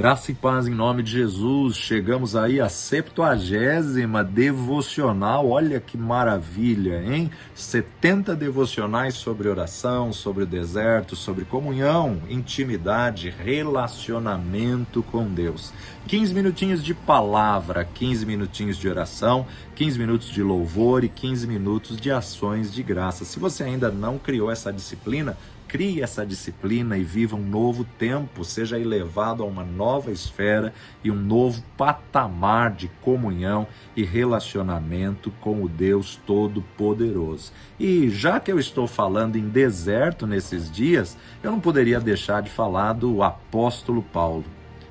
Graça e paz em nome de Jesus. Chegamos aí à 70ª devocional. Olha que maravilha, hein? 70 devocionais sobre oração, sobre o deserto, sobre comunhão, intimidade, relacionamento com Deus. 15 minutinhos de palavra, 15 minutinhos de oração, 15 minutos de louvor e 15 minutos de ações de graça. Se você ainda não criou essa disciplina, crie essa disciplina e viva um novo tempo, seja elevado a uma nova esfera e um novo patamar de comunhão e relacionamento com o Deus Todo-Poderoso. E já que eu estou falando em deserto nesses dias, eu não poderia deixar de falar do apóstolo Paulo,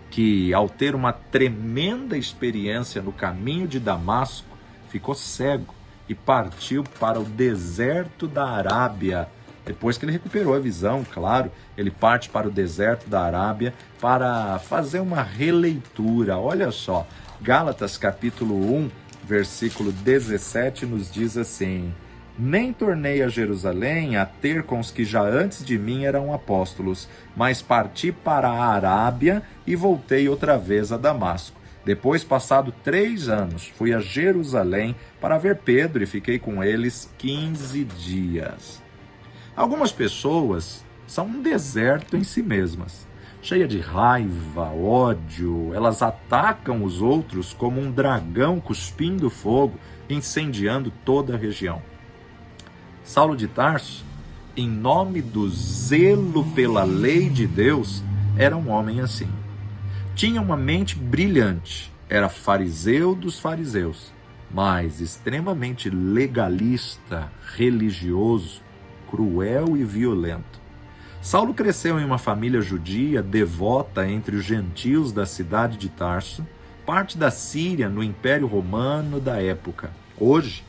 que ao ter uma tremenda experiência no caminho de Damasco, ficou cego e partiu para o deserto da Arábia. Depois que ele recuperou a visão, claro, ele parte para o deserto da Arábia para fazer uma releitura. Olha só, Gálatas capítulo 1, versículo 17 nos diz assim: nem tornei a Jerusalém a ter com os que já antes de mim eram apóstolos, mas parti para a Arábia e voltei outra vez a Damasco. Depois, passado 3 anos, fui a Jerusalém para ver Pedro e fiquei com eles 15 dias. Algumas pessoas são um deserto em si mesmas, cheia de raiva, ódio. Elas atacam os outros como um dragão cuspindo fogo, incendiando toda a região. Saulo de Tarso, em nome do zelo pela lei de Deus, era um homem assim. Tinha uma mente brilhante, era fariseu dos fariseus, mas extremamente legalista, religioso, cruel e violento. Saulo cresceu em uma família judia devota entre os gentios da cidade de Tarso, parte da Síria no Império Romano da época. Hoje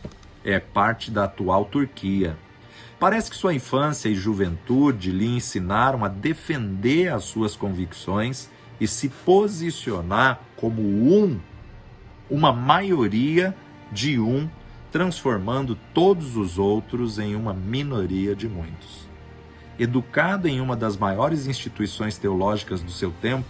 é parte da atual Turquia. Parece que sua infância e juventude lhe ensinaram a defender as suas convicções e se posicionar como uma maioria de transformando todos os outros em uma minoria de muitos. Educado em uma das maiores instituições teológicas do seu tempo,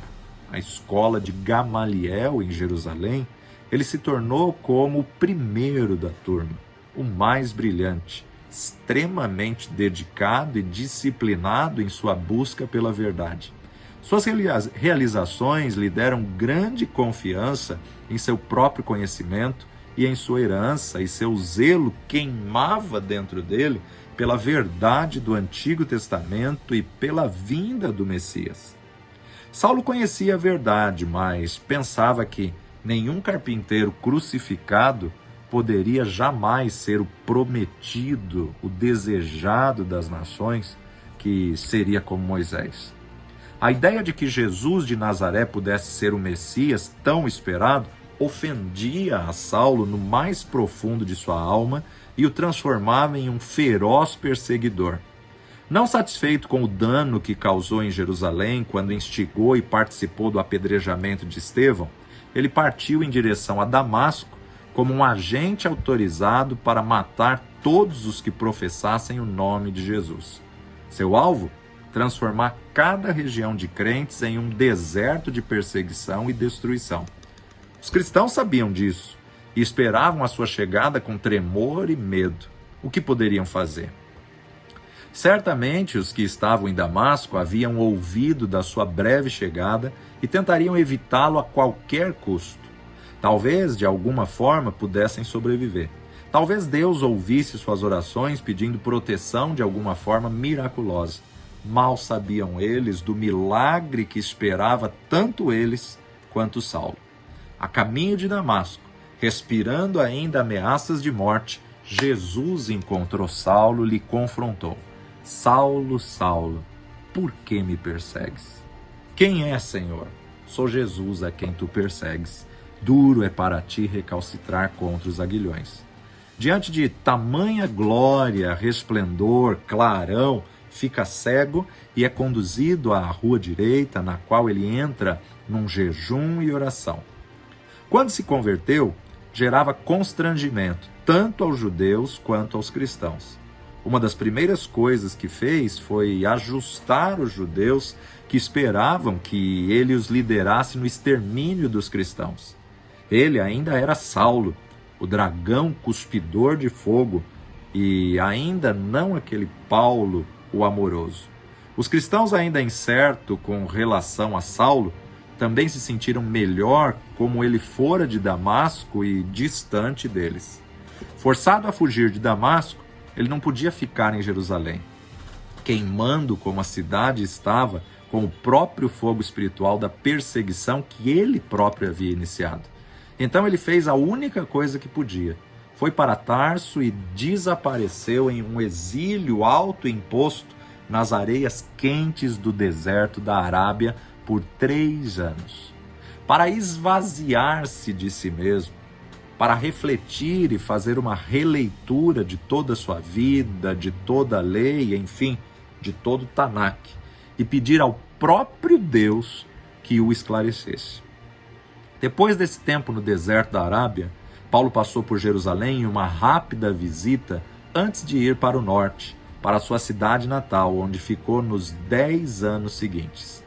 a escola de Gamaliel em Jerusalém, ele se tornou como o primeiro da turma, o mais brilhante, extremamente dedicado e disciplinado em sua busca pela verdade. Suas realizações lhe deram grande confiança em seu próprio conhecimento e em sua herança, e seu zelo queimava dentro dele pela verdade do Antigo Testamento e pela vinda do Messias. Saulo conhecia a verdade, mas pensava que nenhum carpinteiro crucificado poderia jamais ser o prometido, o desejado das nações, que seria como Moisés. A ideia de que Jesus de Nazaré pudesse ser o Messias tão esperado ofendia a Saulo no mais profundo de sua alma e o transformava em um feroz perseguidor. Não satisfeito com o dano que causou em Jerusalém quando instigou e participou do apedrejamento de Estevão, ele partiu em direção a Damasco como um agente autorizado para matar todos os que professassem o nome de Jesus. Seu alvo? Transformar cada região de crentes em um deserto de perseguição e destruição. Os cristãos sabiam disso e esperavam a sua chegada com tremor e medo. O que poderiam fazer? Certamente os que estavam em Damasco haviam ouvido da sua breve chegada e tentariam evitá-lo a qualquer custo. Talvez, de alguma forma, pudessem sobreviver. Talvez Deus ouvisse suas orações pedindo proteção de alguma forma miraculosa. Mal sabiam eles do milagre que esperava tanto eles quanto Saulo. A caminho de Damasco, respirando ainda ameaças de morte, Jesus encontrou Saulo e lhe confrontou. Saulo, Saulo, por que me persegues? Quem é, Senhor? Sou Jesus a quem tu persegues. Duro é para ti recalcitrar contra os aguilhões. Diante de tamanha glória, resplendor, clarão, fica cego e é conduzido à rua direita, na qual ele entra num jejum e oração. Quando se converteu, gerava constrangimento, tanto aos judeus quanto aos cristãos. Uma das primeiras coisas que fez foi ajustar os judeus que esperavam que ele os liderasse no extermínio dos cristãos. Ele ainda era Saulo, o dragão cuspidor de fogo, e ainda não aquele Paulo, o amoroso. Os cristãos, ainda incertos com relação a Saulo, também se sentiram melhor como ele fora de Damasco e distante deles. Forçado a fugir de Damasco, ele não podia ficar em Jerusalém, queimando como a cidade estava com o próprio fogo espiritual da perseguição que ele próprio havia iniciado. Então ele fez a única coisa que podia. Foi para Tarso e desapareceu em um exílio autoimposto nas areias quentes do deserto da Arábia por 3 anos. Para esvaziar-se de si mesmo, para refletir e fazer uma releitura de toda a sua vida, de toda a lei, enfim, de todo o Tanakh, e pedir ao próprio Deus que o esclarecesse. Depois desse tempo no deserto da Arábia, Paulo passou por Jerusalém em uma rápida visita antes de ir para o norte, para sua cidade natal, onde ficou nos 10 anos seguintes.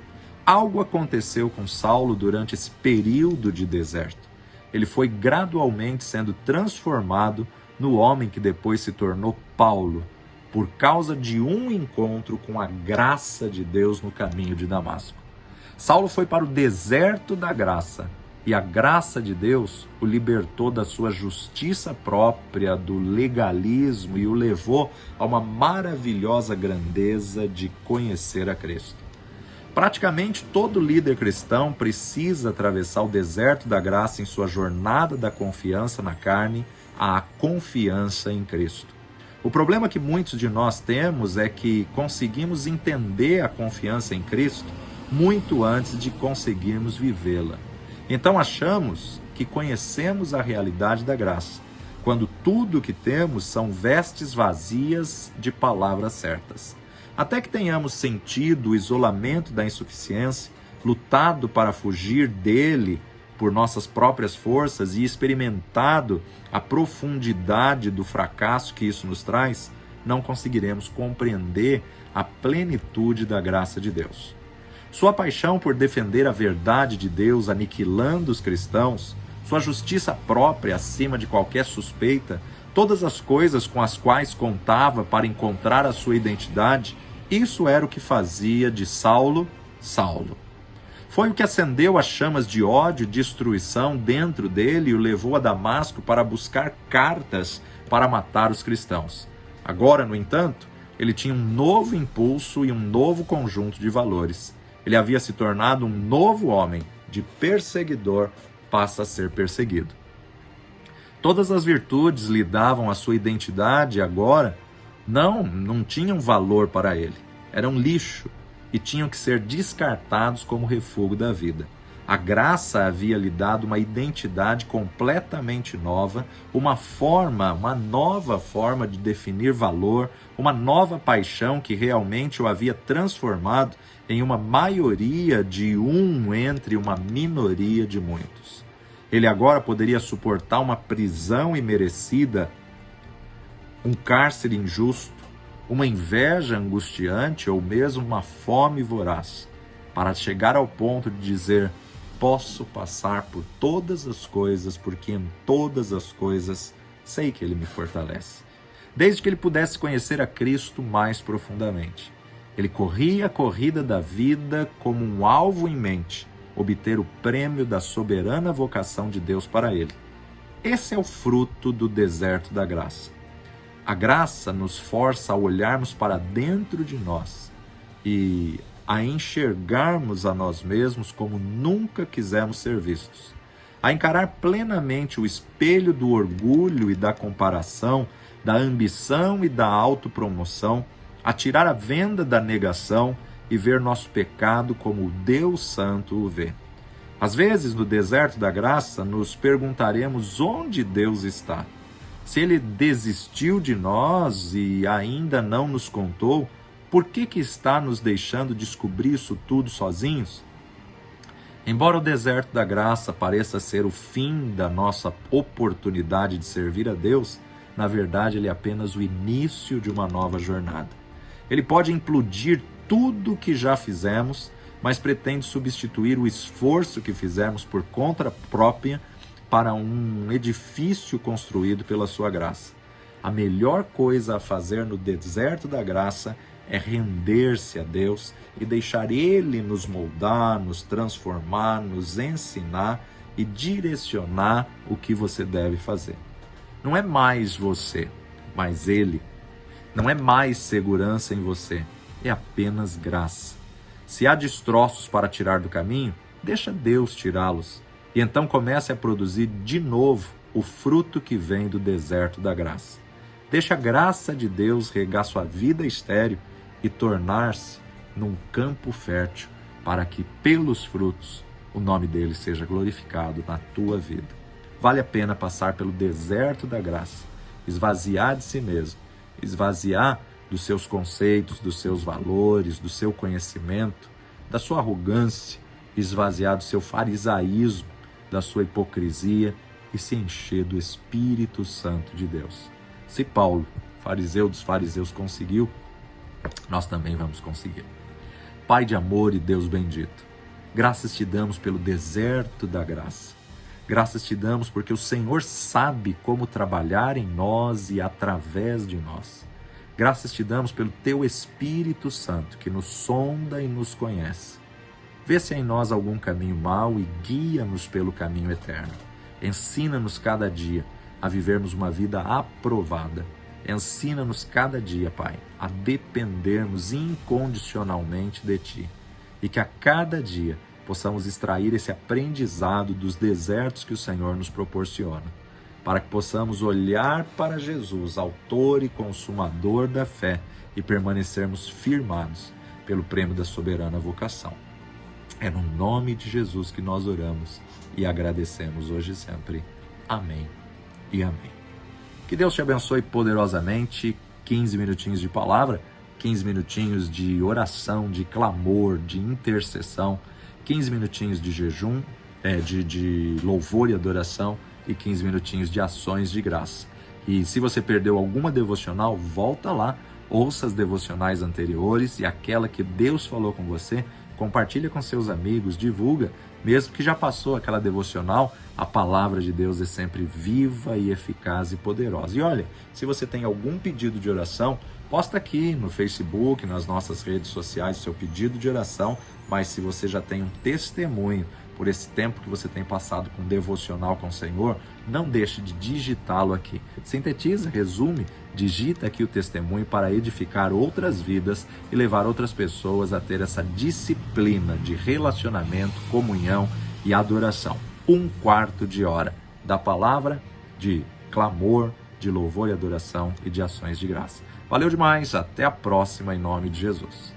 Algo aconteceu com Saulo durante esse período de deserto. Ele foi gradualmente sendo transformado no homem que depois se tornou Paulo, por causa de um encontro com a graça de Deus no caminho de Damasco. Saulo foi para o deserto da graça, e a graça de Deus o libertou da sua justiça própria, do legalismo, e o levou a uma maravilhosa grandeza de conhecer a Cristo. Praticamente todo líder cristão precisa atravessar o deserto da graça em sua jornada da confiança na carne à confiança em Cristo. O problema que muitos de nós temos é que conseguimos entender a confiança em Cristo muito antes de conseguirmos vivê-la. Então achamos que conhecemos a realidade da graça, quando tudo o que temos são vestes vazias de palavras certas. Até que tenhamos sentido o isolamento da insuficiência, lutado para fugir dele por nossas próprias forças e experimentado a profundidade do fracasso que isso nos traz, não conseguiremos compreender a plenitude da graça de Deus. Sua paixão por defender a verdade de Deus, aniquilando os cristãos, sua justiça própria acima de qualquer suspeita, todas as coisas com as quais contava para encontrar a sua identidade, isso era o que fazia de Saulo, Saulo. Foi o que acendeu as chamas de ódio e destruição dentro dele e o levou a Damasco para buscar cartas para matar os cristãos. Agora, no entanto, ele tinha um novo impulso e um novo conjunto de valores. Ele havia se tornado um novo homem, de perseguidor passa a ser perseguido. Todas as virtudes lhe davam a sua identidade agora não tinham valor para ele. Eram lixo e tinham que ser descartados como refúgio da vida. A graça havia lhe dado uma identidade completamente nova, uma nova forma de definir valor, uma nova paixão que realmente o havia transformado em uma maioria de um entre uma minoria de muitos. Ele agora poderia suportar uma prisão imerecida, um cárcere injusto, uma inveja angustiante ou mesmo uma fome voraz, para chegar ao ponto de dizer: posso passar por todas as coisas, porque em todas as coisas sei que Ele me fortalece. Desde que ele pudesse conhecer a Cristo mais profundamente. Ele corria a corrida da vida como um alvo em mente, obter o prêmio da soberana vocação de Deus para ele. Esse é o fruto do deserto da graça. A graça nos força a olharmos para dentro de nós e a enxergarmos a nós mesmos como nunca quisemos ser vistos, a encarar plenamente o espelho do orgulho e da comparação, da ambição e da autopromoção, a tirar a venda da negação e ver nosso pecado como o Deus Santo o vê. Às vezes, no deserto da graça, nos perguntaremos onde Deus está. Se Ele desistiu de nós e ainda não nos contou, por que está nos deixando descobrir isso tudo sozinhos? Embora o deserto da graça pareça ser o fim da nossa oportunidade de servir a Deus, Na verdade, ele é apenas o início de uma nova jornada. Ele pode implodir tudo o que já fizemos, mas pretende substituir o esforço que fizemos por conta própria para um edifício construído pela sua graça. A melhor coisa a fazer no deserto da graça é render-se a Deus e deixar Ele nos moldar, nos transformar, nos ensinar e direcionar o que você deve fazer. Não é mais você, mas Ele. Não é mais segurança em você, é apenas graça. Se há destroços para tirar do caminho, deixa Deus tirá-los. E então comece a produzir de novo o fruto que vem do deserto da graça. Deixa a graça de Deus regar sua vida estéril e tornar-se num campo fértil para que, pelos frutos, o nome dele seja glorificado na tua vida. Vale a pena passar pelo deserto da graça, esvaziar de si mesmo, esvaziar dos seus conceitos, dos seus valores, do seu conhecimento, da sua arrogância, esvaziar do seu farisaísmo, da sua hipocrisia e se encher do Espírito Santo de Deus. Se Paulo, fariseu dos fariseus, conseguiu, nós também vamos conseguir. Pai de amor e Deus bendito, graças te damos pelo deserto da graça. Graças te damos porque o Senhor sabe como trabalhar em nós e através de nós. Graças te damos pelo teu Espírito Santo que nos sonda e nos conhece. Vê se há em nós algum caminho mau e guia-nos pelo caminho eterno. Ensina-nos cada dia a vivermos uma vida aprovada. Ensina-nos cada dia, Pai, a dependermos incondicionalmente de Ti. E que a cada dia possamos extrair esse aprendizado dos desertos que o Senhor nos proporciona, para que possamos olhar para Jesus, autor e consumador da fé, e permanecermos firmados pelo prêmio da soberana vocação. É no nome de Jesus que nós oramos e agradecemos hoje e sempre. Amém e amém. Que Deus te abençoe poderosamente. 15 minutinhos de palavra, 15 minutinhos de oração, de clamor, de intercessão, 15 minutinhos de jejum, de louvor e adoração e 15 minutinhos de ações de graça. E se você perdeu alguma devocional, volta lá, ouça as devocionais anteriores e aquela que Deus falou com você, compartilha com seus amigos, divulga, mesmo que já passou aquela devocional, a palavra de Deus é sempre viva e eficaz e poderosa. E olha, se você tem algum pedido de oração, posta aqui no Facebook, nas nossas redes sociais, o seu pedido de oração, mas se você já tem um testemunho por esse tempo que você tem passado com devocional com o Senhor, não deixe de digitá-lo aqui. Sintetiza, resume, digita aqui o testemunho para edificar outras vidas e levar outras pessoas a ter essa disciplina de relacionamento, comunhão e adoração. 1/4 de hora da palavra, de clamor, de louvor e adoração e de ações de graça. Valeu demais, até a próxima em nome de Jesus.